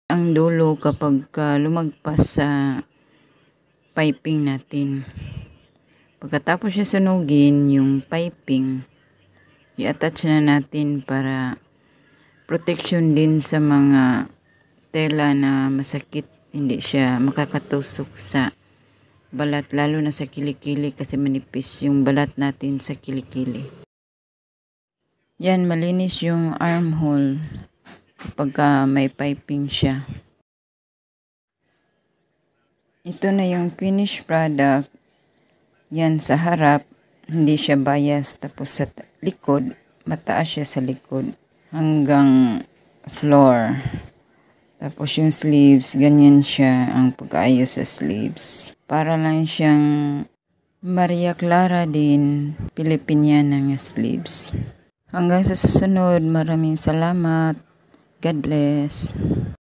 ang dulo kapag lumagpas sa piping natin. Pagkatapos siya sunugin, yung piping, i-attach na natin para protection din sa mga tela na masakit. Hindi siya makakatusok sa balat, lalo na sa kilikili kasi manipis yung balat natin sa kilikili. Yan, malinis yung armhole kapag may piping siya. Ito na yung finished product. Yan sa harap, hindi siya bias. Tapos sa likod, mataas siya sa likod hanggang floor. Tapos yung sleeves, ganyan siya ang pag-ayos sa sleeves. Para lang siyang Maria Clara din, Pilipiniana nga sleeves. Hanggang sa susunod, maraming salamat. God bless.